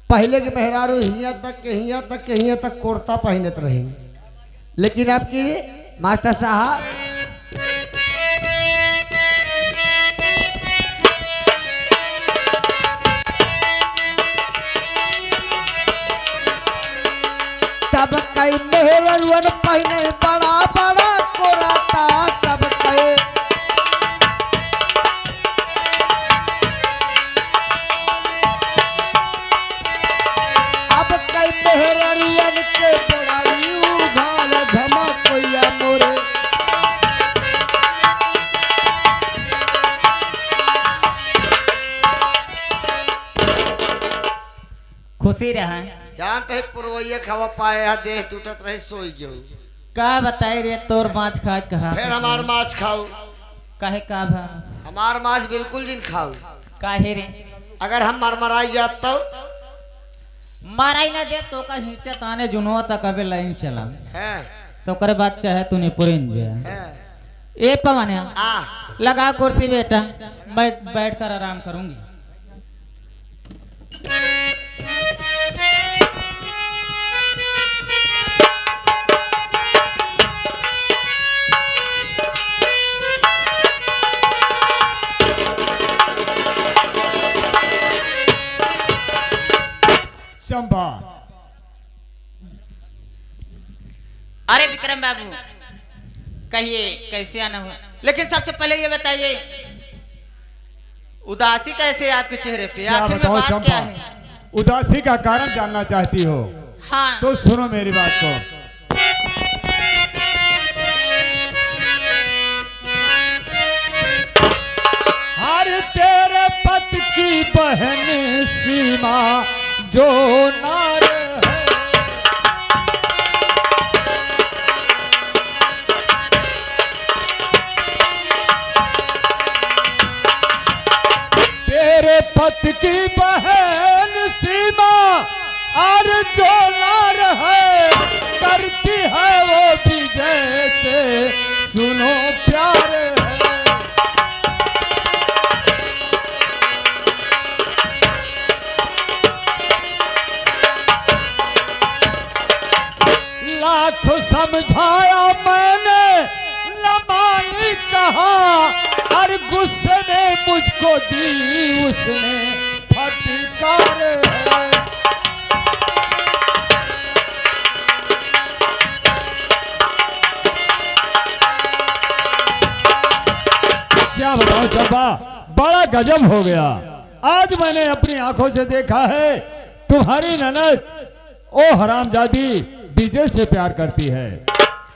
पहले के मेहरारू हिया तक कुर्ता पहनत रही, लेकिन आपकी मास्टर साहब तब कई मेहरारू पहने बड़ा बड़ा कुर्ता, तब कई मेहरारियन के बड़ाई उघाल झमकोया मोरे। खुशी रहा जानते ही पुरवैया खावा पाए है, देह टूटत रहे सोई जो का बताई रे तोर माछ खा करा फिर हमार माछ खाओ। काहे का भा हमार माछ बिल्कुल जिन खाओ। काहे रे अगर हम मरमराई जात तो माराई ना दे तो का हिंचा ताने जुनवा तक अबे लाइन चला है तो करे बात चाहे तूने पुरिन जे है ए पवन आ लगा कुर्सी बेटा, मैं बैठ कर आराम करूंगी। चंपा, अरे विक्रम बाबू कहिए कैसे आना हुआ, लेकिन सबसे पहले ये बताइए उदासी कैसे आपके चेहरे पे, क्या आखिर में बताओ बात क्या चंपा, है? उदासी का कारण जानना चाहती हो हाँ तो सुनो मेरी बात को। हर तेरे पति की बहन सीमा जो नार है, तेरे पति की बहन सीमा और जो नार है, करती है वो भी जैसे सुनो प्यार है। लाख समझाया मैंने लमाई कहा, और गुस्से में मुझको दी उसने फटकार है। क्या बताऊं चंपा, बड़ा गजब हो गया। आज मैंने अपनी आंखों से देखा है तुम्हारी ननद ओ हरामजादी विजय से प्यार करती है।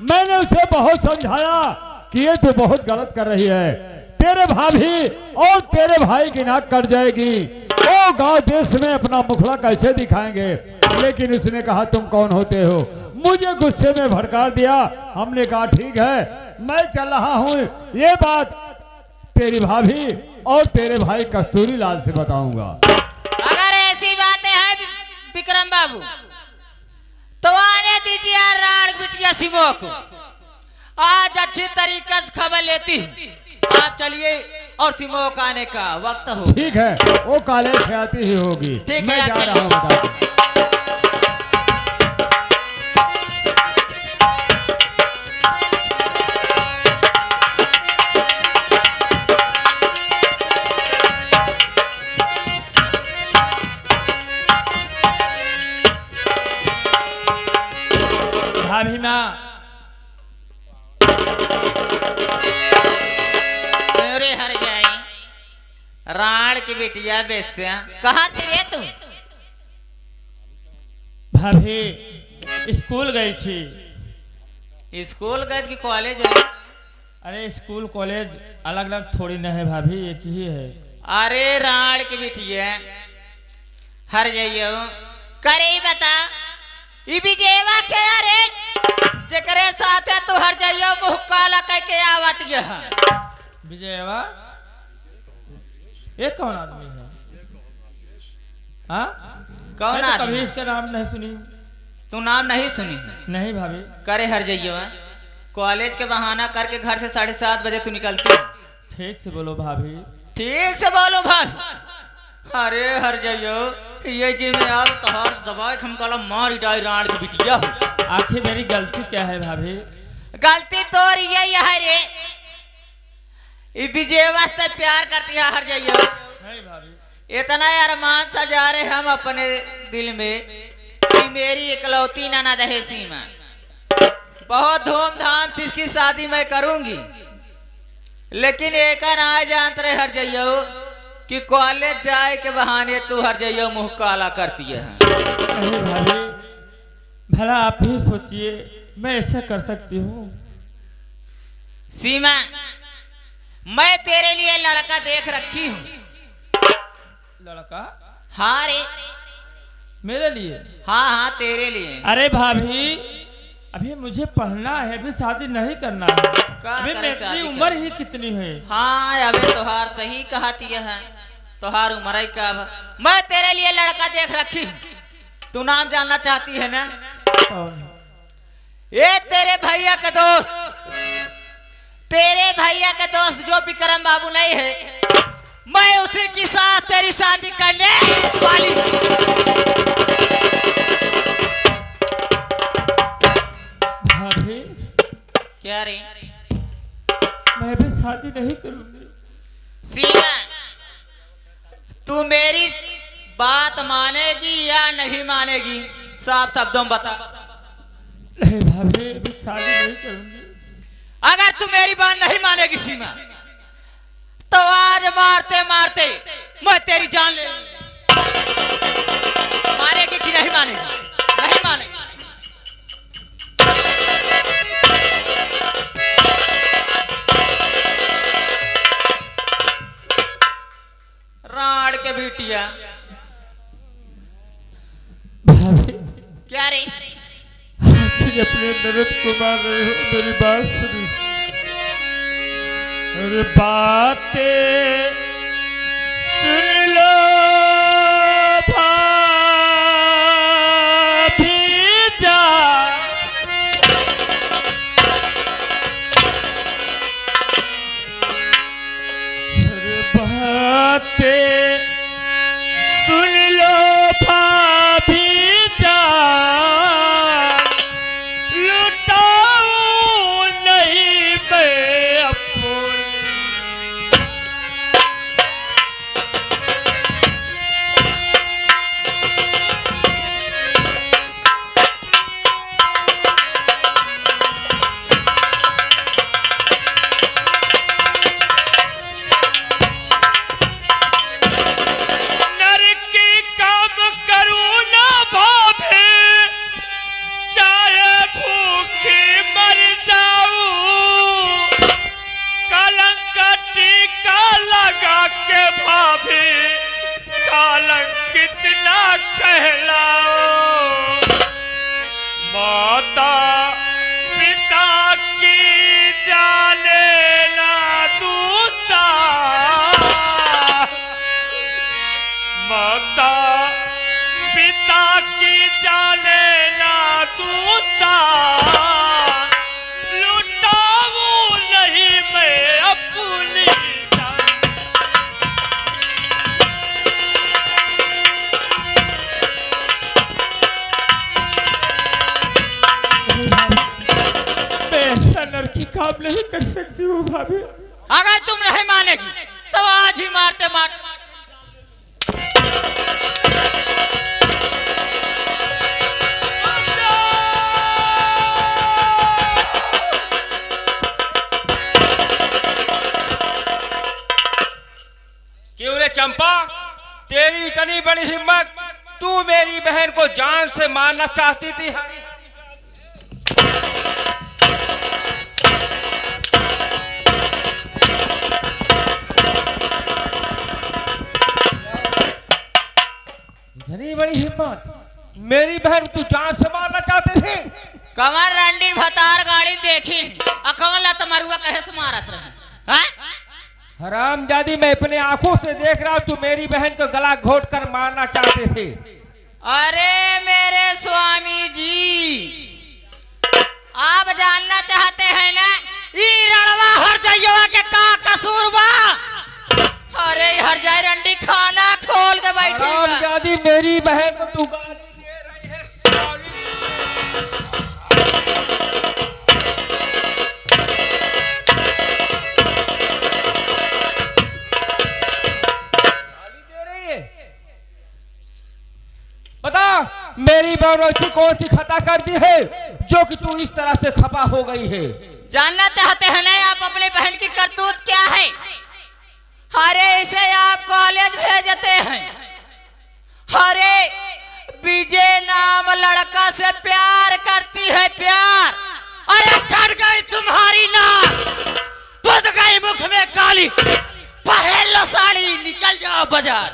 मैंने उसे बहुत समझाया कि ये तो बहुत गलत कर रही है, तेरे भाभी और तेरे भाई की नाक कट जाएगी, वो गांव देश में अपना मुखड़ा कैसे दिखाएंगे। लेकिन उसने कहा तुम कौन होते हो, मुझे गुस्से में भड़का दिया। हमने कहा ठीक है मैं चल रहा हूँ, ये बात तेरी भाभी और तेरे भाई कस्तूरी लाल से बताऊंगा। अगर ऐसी बातें हैं विक्रम बाबू तो आने दीजिए राड़ बिटिया सिमो को, आज अच्छी तरीके से खबर लेती हूं। आप चलिए और सिमो का आने का वक्त हो। ठीक है, वो कॉलेज से आती ही होगी, ठीक मैं है, जा आप रहा हूँ बता के। भाभी माँ अरे हर जाई राण की बिटिया बेस्या कहाँ थे रे तुम? भाभी स्कूल गई थी। स्कूल गए कि कॉलेज है? अरे स्कूल कॉलेज अलग अलग थोड़ी न है भाभी, एक ही है। अरे राण की बिटिया हर जाइयो करे बता ई विजयवा के रे जेकरे साथे तू हर जाइयो मुंह काला कह के आवत यह विजयवा ये कौन आदमी है? हाँ कौन मैं तो आदमी? कभी इसका नाम नहीं सुनी। तू नाम नहीं सुनी? नहीं भाभी। करे हर जाइयो कॉलेज के बहाना करके घर से 7:30 बजे तू निकलती है। ठीक से बोलो भाभी। ठीक से बोलो भाभी। अरे हर जाइयो कि ये जी में यार तोहार दबाए हम कल मार डाई राण की बिटिया हो। आखिर मेरी गलती क्या है भाभी? गलती तो यही है रे, ये विजय वास्ते प्यार करती है हर जगह। नहीं भाभी, इतना अरमान सजा रहे हम अपने दिल में कि मेरी इकलौती ननद है सीमा, बहुत धूमधाम से इसकी शादी मैं करूंगी। लेकिन एक ना जानते रहे हर जइयो कि कॉलेज जाए के बहाने तू हर जइयो मुंह काला करती है। नहीं भाभी, भला आप ही सोचिए, मैं ऐसा कर सकती हूँ? सीमा, मैं तेरे लिए लड़का देख रखी हूँ। लड़का? हाँ रे, मेरे लिए? हाँ हाँ तेरे लिए। अरे भाभी, अभी मुझे पढ़ना है, अभी शादी नहीं करना है। अभी मेरी उम्र ही कितनी है? हाँ अबे तोहार सही कहती है, तोहार उम्र ही का। मैं तेरे लिए लड़का देख रखी हूँ, तू नाम जानना चाहती है ना? कौन? ये तेरे भैया का दोस्त, तेरे भैया के दोस्त जो विक्रम बाबू नहीं है, मैं उसी के साथ तेरी शादी करने वाली हूँ। भाभी, क्या रे? मैं भी शादी नहीं करूंगी। सीमा, तू मेरी बात मानेगी या नहीं मानेगी? साफ शब्दों में बता। नहीं भाभी, अभी शादी नहीं करूंगी। अगर तू मेरी बात नहीं मानेगी सीमा, तो आज मारते मारते मैं तेरी जान ले लूंगी। मानेगी कि नहीं मानेगी? नहीं मानेगी। राड़ के बेटिया। भाभी, क्या रे? आखिर अपने ननद को मार रहे हो? मेरी बात सुनो। अरे बातें सुन लो भाभी जान, अरे बातें सुन लो भाभी जान, लुटाऊं नहीं मैं अपनी। नरकी काम करूं ना भाभी, चाहे भूखी मर जाऊं, कलंक टीका लगा के भाभी कलंकित ना कहलाओ। माता पिता की जाने ना दूता, माता पिता की जाने ना दूता, लुटाऊं नहीं मैं अपनी जान। मैं ऐसा नरकी काम नहीं कर सकती हूँ भाभी। अगर तुम नहीं मानेगी तो आज ही मारते मारते। क्यों रे चंपा, तेरी इतनी बड़ी हिम्मत, तू मेरी बहन को जान से मारना चाहती थी? इतनी बड़ी हिम्मत, मेरी बहन तू जान से मारना चाहते थे? कमर रंडी भतार गाड़ी देखी, अकमला तमरुआ कहे से मारत रहे। हाँ? हरामजादी, मैं अपने आंखों से देख रहा हूं, तू मेरी बहन को गला घोट कर मारना चाहते थे। अरे मेरे स्वामी जी, आप जानना चाहते हैं ना, ई रणवा हर जइया के का कसूर बा? अरे हर जाए रंडी खाना खोल के बैठी बा। हरामजादी मेरी बहन को तू गाली दे रही है साली। गाली दे रही है। बता मेरी बहन ऐसी कौन सी खता कर दी है जो कि तू इस तरह से खपा हो गई है? जानना चाहते हैं ना आप अपनी बहन की करतूत क्या है? अरे इसे आप कॉलेज भेजते हैं, अरे विजय नाम लड़का से प्यार करती है, प्यार। अरे कट गई तुम्हारी नाक, बुध गई मुख में काली, पहन लो साड़ी, निकल जाओ बाजार।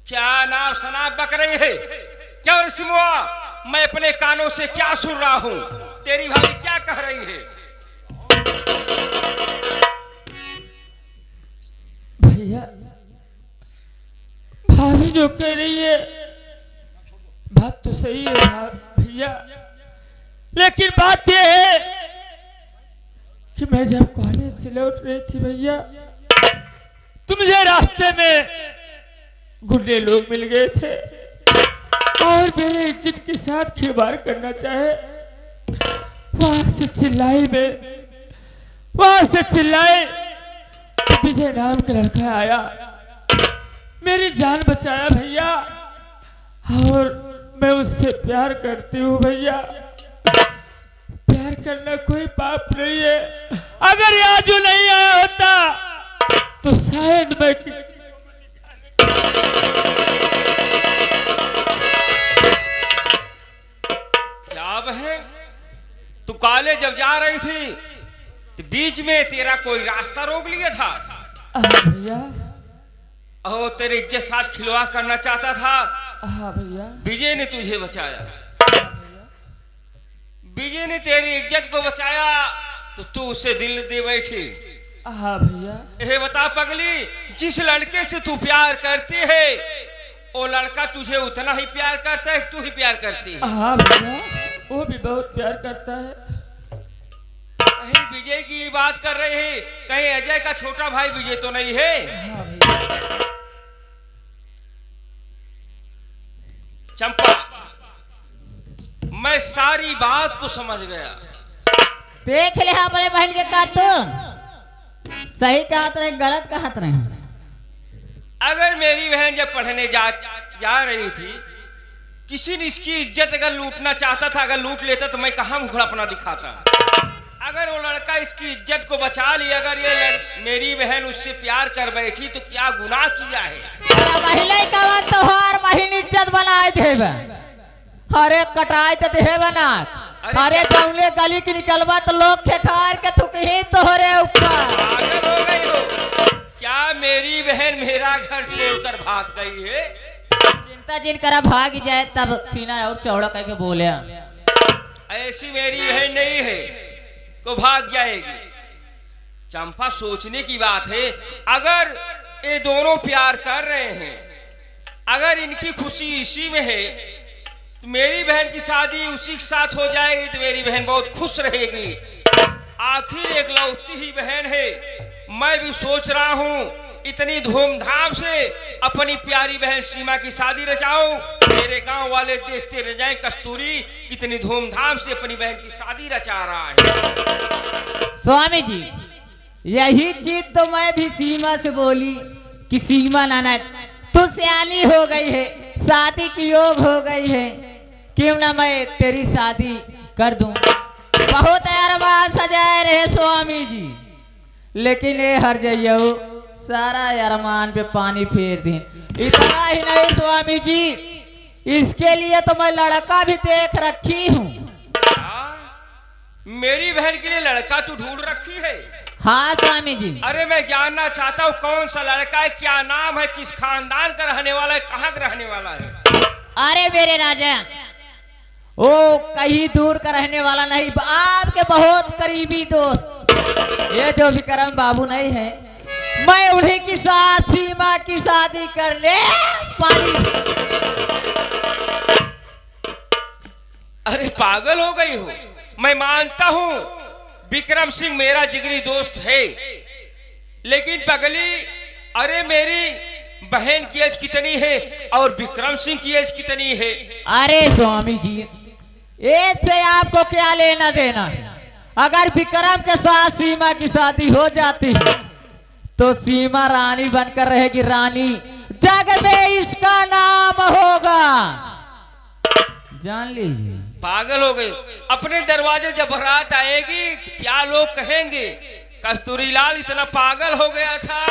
क्या नाम शनाब बक रही है? क्यों रसिमुआ, मैं अपने कानों से क्या सुन रहा हूँ? तेरी भाभी क्या कह रही है? भैया भाभी जो कह रही है बात तो सही है भैया, लेकिन बात यह है कि मैं जब कॉलेज से लौट रही थी भैया, तो मुझे रास्ते में गुंडे लोग मिल गए थे और मेरे इज्जत के साथ खिलवाड़ करना चाहे। वहां से चिल्लाए तो विजय नाम का लड़का आया, मेरी जान बचाया भैया, और मैं उससे प्यार करती हूँ भैया। प्यार करना कोई पाप नहीं है। अगर याजू नहीं आया होता तो शायद मैं क्या बहन, तू कॉलेज जब जा रही थी तो बीच में तेरा कोई रास्ता रोक लिया था? भैया। ओह, तेरे इज्जत साथ खिलवाड़ करना चाहता था। हाँ भैया। विजय ने तुझे बचाया, भैया। विजय ने तेरी इज्जत को बचाया तो तू उसे दिल दे बैठी। हाँ भैया। ये बता पगली, जिस लड़के से तू प्यार करती है वो लड़का तुझे उतना ही प्यार करता है, तू ही प्यार करती है? हाँ भैया, वो भी बहुत प्यार करता है। कहीं विजय की बात कर रहे हैं, कहीं अजय का छोटा भाई विजय तो नहीं है? हाँ भैया। चंपा, मैं सारी बात को समझ गया। देख ले अपने बहन के कार्टून, सही कहत रहे गलत कहत रहे। अगर मेरी बहन जब पढ़ने जा रही थी, किसी ने इसकी इज्जत अगर लूटना चाहता था, अगर लूट लेता तो मैं कहाँ मुखड़ा अपना दिखाता? अगर वो लड़का इसकी इज्जत को बचा लिया, अगर ये मेरी बहन उससे प्यार कर बैठी तो क्या गुनाह किया है? पहले का तो हर महीने इज्जत बनाए थे, अरे कटाए तो दे बना, अरे गौले गली की निकलवा तो लोग खेखार के थुकही तोहरे ऊपर। पागल हो गई हो क्या? मेरी बहन मेरा घर छोड़कर भाग गई है? चिंता जिन करा भाग जाए तब सीना और चौड़ा करके बोले। ऐसी मेरी बहन नहीं है को भाग जाएगी। चंपा, सोचने की बात है, अगर ये दोनों प्यार कर रहे हैं, अगर इनकी खुशी इसी में है तो मेरी बहन की शादी उसी के साथ हो जाएगी तो मेरी बहन बहुत खुश रहेगी। आखिर एक लौती ही बहन है। मैं भी सोच रहा हूँ इतनी धूमधाम से अपनी प्यारी बहन सीमा की शादी रचाऊं, मेरे गांव वाले देखते रह जाएं कस्तूरी कितनी धूमधाम से अपनी बहन की शादी रचा रहा है। स्वामी जी, यही चीज तो मैं भी सीमा से बोली कि सीमा नाना तू सियानी हो गई है, शादी की योग हो गई है, क्यों ना मैं तेरी शादी कर दूं। बहुत अरमान सजाए रहे स्वामी जी, लेकिन ये हर जाइयो सारा अरमान पे पानी फेर दी। इतना ही नहीं स्वामी जी, इसके लिए तो मैं लड़का भी देख रखी हूँ। मेरी बहन के लिए लड़का तू ढूंढ रखी है? हाँ स्वामी जी। अरे मैं जानना चाहता हूँ कौन सा लड़का है, क्या नाम है, किस खानदान का रहने वाला है, कहाँ का रहने वाला है? अरे मेरे राजा, वो कहीं दूर का रहने वाला नहीं, आपके बहुत करीबी दोस्त, ये जो विक्रम बाबू नहीं है, मैं उन्हीं की साथ सीमा की शादी करने पानी। अरे पागल हो गई हो? मैं मानता हूँ विक्रम सिंह मेरा जिगरी दोस्त है, लेकिन पगली, अरे मेरी बहन की एज कितनी है और विक्रम सिंह की एज कितनी है? अरे स्वामी जी, एज से आपको क्या लेना देना है? अगर विक्रम के साथ सीमा की शादी हो जाती है तो सीमा रानी बनकर रहेगी, रानी, जग में इसका नाम होगा, जान लीजिए। पागल हो गए? अपने दरवाजे जब बारात आएगी क्या लोग कहेंगे? कस्तूरी लाल इतना पागल हो गया था,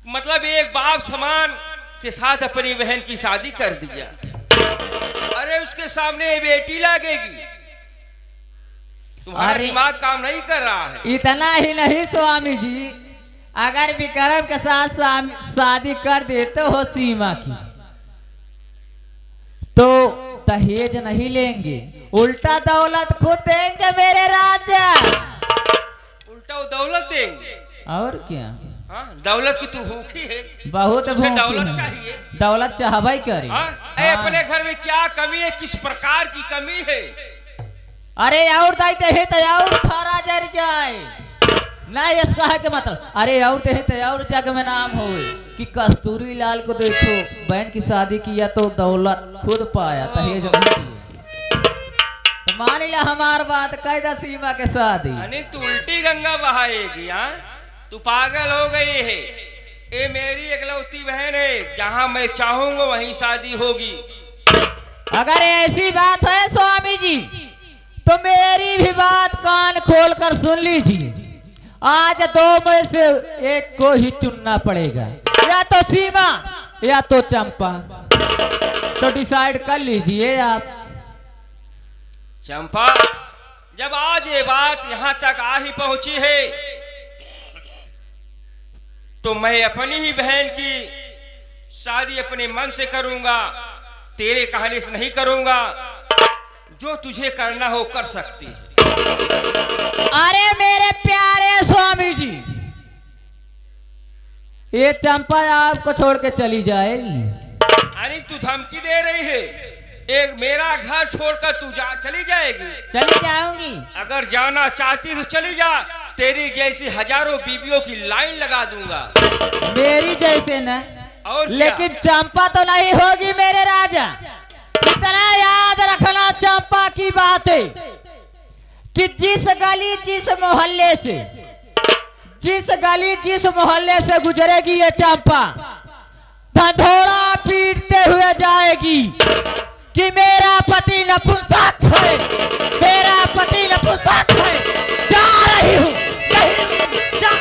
मतलब एक बाप समान के साथ अपनी बहन की शादी कर दिया। अरे उसके सामने बेटी लगेगी, तुम्हारा दिमाग काम नहीं कर रहा है। इतना ही नहीं स्वामी जी, अगर विक्रम के साथ शादी कर देते हो सीमा की तो दहेज नहीं लेंगे, उल्टा दौलत खुद देंगे मेरे राजा। उल्टा वो दौलत देंगे? और क्या? हाँ, दौलत की तू भूखी है, बहुत तुझे भूखी दौलत हूँ। चाहिए। दौलत चाहबे करे। हाँ? अपने घर में क्या कमी है, किस प्रकार की कमी है? अरे और दाइते है तो और खारा जर जाए नहीं, इसका है के मतलब, अरे और ते है तो और जग में नाम हो कि कस्तूरी लाल को देखो बहन की शादी किया तो दौलत खुद पाया, दहेज नहीं दिया। तो मान लिया हमार बात, कैदा सीमा के शादी। अनिल तू उल्टी गंगा बहाएगी? हाँ, तू पागल हो गई है। ये मेरी इकलौती बहन है, जहाँ मैं चाहूंगा वहीं शादी होगी। अगर ऐसी बात है स्वामी जी तो मेरी भी बात कान खोल कर सुन लीजिए। आज दो में से एक को ही चुनना पड़ेगा, या तो सीमा या तो चंपा, तो डिसाइड कर लीजिए आप। चंपा, जब आज ये बात यहाँ तक आ ही पहुंची है तो मैं अपनी ही बहन की शादी अपने मन से करूंगा, तेरे कहने से नहीं करूंगा। जो तुझे करना हो कर सकती है। अरे मेरे प्यारे स्वामी जी, ये चंपा आपको छोड़ के चली जाएगी। अरे तू धमकी दे रही है? एक मेरा घर छोड़कर तू चली जाएगी? चली जाऊंगी। अगर जाना चाहती तो चली जा, तेरी जैसी हजारों बीवियों की लाइन लगा दूंगा। मेरी जैसे न, और लेकिन चंपा तो नहीं होगी मेरे राजा। इतना याद रखना चंपा की बात है कि जिस गली जिस मोहल्ले से गुजरेगी ये चंपा, धंधोड़ा पीटते हुए जाएगी कि मेरा पति नपुंसक है, मेरा पति नपुंसक है, जा रही हूँ, जा।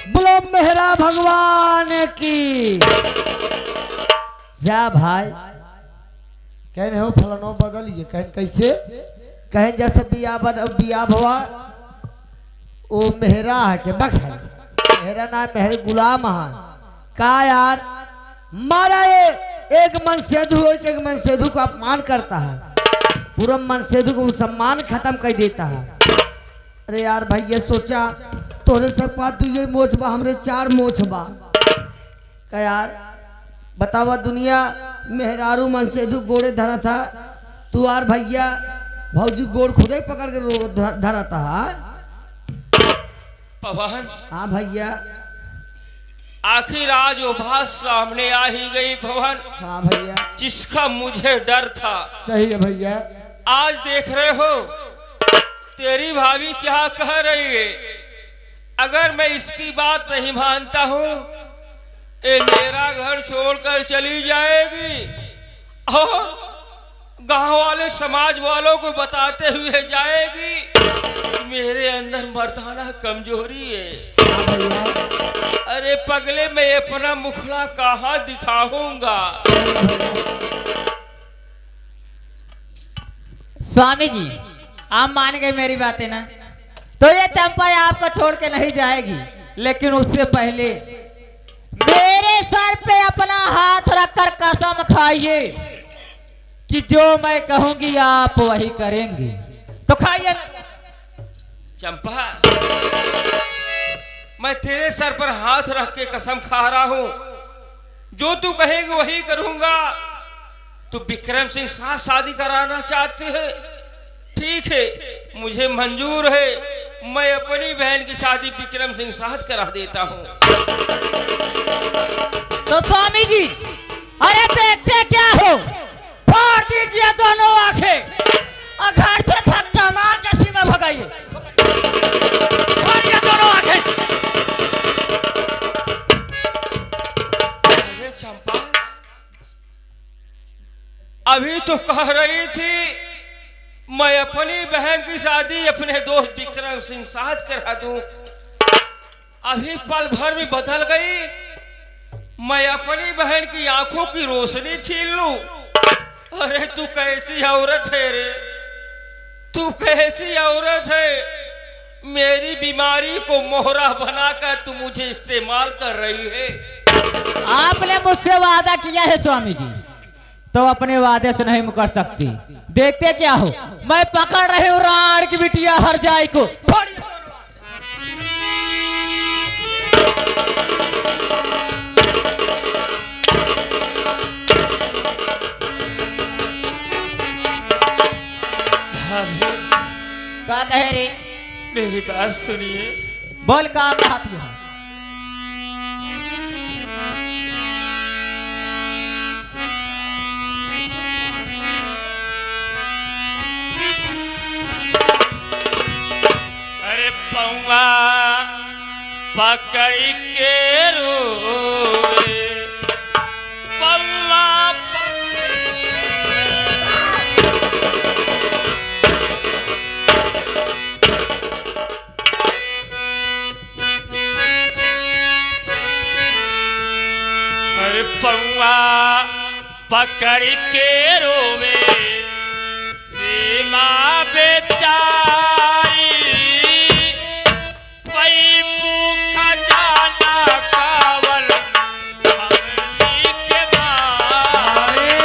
बोलो मेहरा भगवान की। जा भाई, कह रहे हो फलानो बदलिए, कहें कैसे, कहें जैसे बिया भवा वो मेहरा है के बक्स है, मेहरा ना मेहर गुलाम है का यार। मारा ये एक मन सेधु को अपमान करता है, पूरा मन सेधु को सम्मान खत्म कर देता है। अरे यार भाई, ये सोचा तोरे सब बात, तू ये मोछ बा, हमरे 4 मोछ बा का यार। बतावा दुनिया मेहरारू मन सेधु गोड़े धरा था, तू यार भैया भौजी गोड़ खुदे पकड़ के धरा था। पवन, हाँ भैया। आखिर आज वो बात सामने आ ही गई पवन। हाँ भैया। जिसका मुझे डर था। सही है भैया। आज देख रहे हो तेरी भाभी क्या कह रही है। अगर मैं इसकी बात नहीं मानता हूँ, ये मेरा घर छोड़कर चली जाएगी और गांव वाले समाज वालों को बताते हुए जाएगी कि मेरे अंदर मर्दाना कमजोरी है। हाँ भैया। अरे पगले, मैं अपना मुखड़ा कहाँ दिखाऊंगा। स्वामी जी, आप मान गए मेरी बातें ना, तो ये चंपा आपको छोड़ के नहीं जाएगी, लेकिन उससे पहले मेरे सर पे अपना हाथ रखकर कसम खाइए कि जो मैं कहूंगी आप वही करेंगे। तो खाइए। चंपा, मैं तेरे सर पर हाथ रख के कसम खा रहा हूं, जो तू कहेगी वही करूंगा। तो विक्रम सिंह साथ शादी कराना चाहते हैं, ठीक है, मुझे मंजूर है। मैं अपनी बहन की शादी विक्रम सिंह साथ करा देता हूँ। तो स्वामी जी, अरे देखते क्या हो, फोड़ दीजिए दोनों आंखें और घर से धक्का मार के सीमा भगाइए। फोड़िए दोनों आंखें। अरे चंपा, अभी तो कह रही थी मैं अपनी बहन की शादी अपने दोस्त विक्रम सिंह साथ करा दूं, अभी पल भर में बदल गई। मैं अपनी बहन की आंखों की रोशनी छीन लूं। अरे तू कैसी औरत है रे, तू कैसी औरत है। मेरी बीमारी को मोहरा बनाकर तू मुझे इस्तेमाल कर रही है। आपने मुझसे वादा किया है स्वामी जी, तो अपने वादे से नहीं मुकर सकती। देखते क्या हो, मैं पकड़ रही हूँ राण की बिटिया हरजाई को। क्या कहे रे? मेरी बात सुनिए। बोल, काम चाहती है? अरे पौआ पकड़ के रोए, पौआ अरे पौआ पकड़ के रोवे सीमा बेचारी, वही भूखा जाना कावल हमनी के मारे।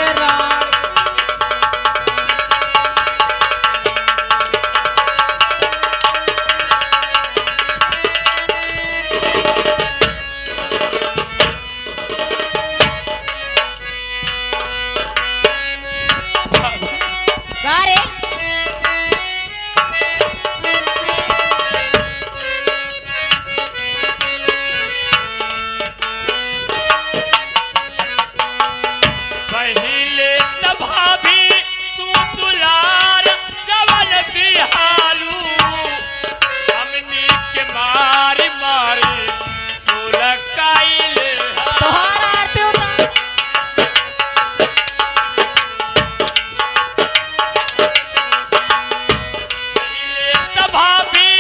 क्या रे? पहिले त भाभी तू दुलार जवन बिहालू, हमनी के मारी मारी सुलकाइले। तोहार आरती उतार। पहिले त भाभी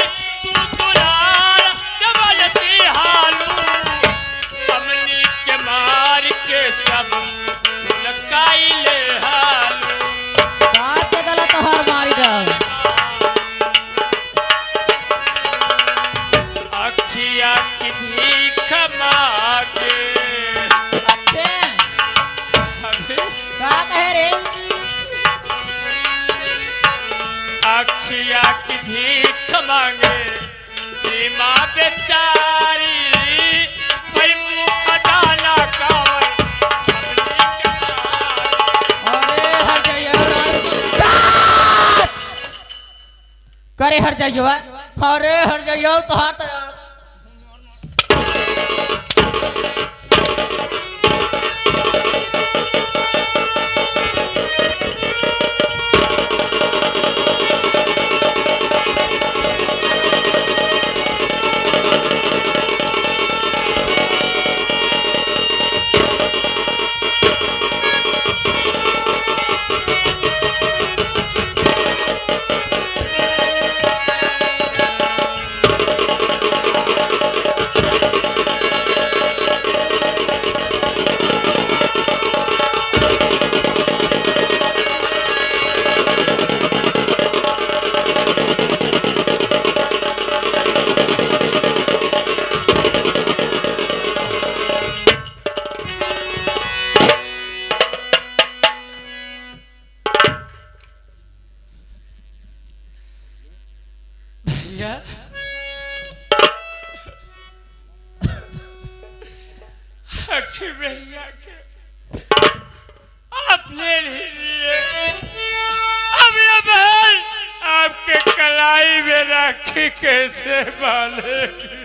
तू दुलार जवन बिहालू, हमनी के मार के सब सुलकाइले हालू। बात तो गलत हर मारी डाल। अखिया की भीख मांगे, अच्छे, क्या कहे रे? अखिया की भीख मांगे सीमा बेचारी, भाई मुख डाला कावल हमनी के मारी। अरे हर जाइए करे, हर जाइए। अरे हर जाइए तो हाथ तैयार। भैया आखिर भैया के आप ले लीजिए। अब ये बहन आपके कलाई में राखी कैसे बांधेगी?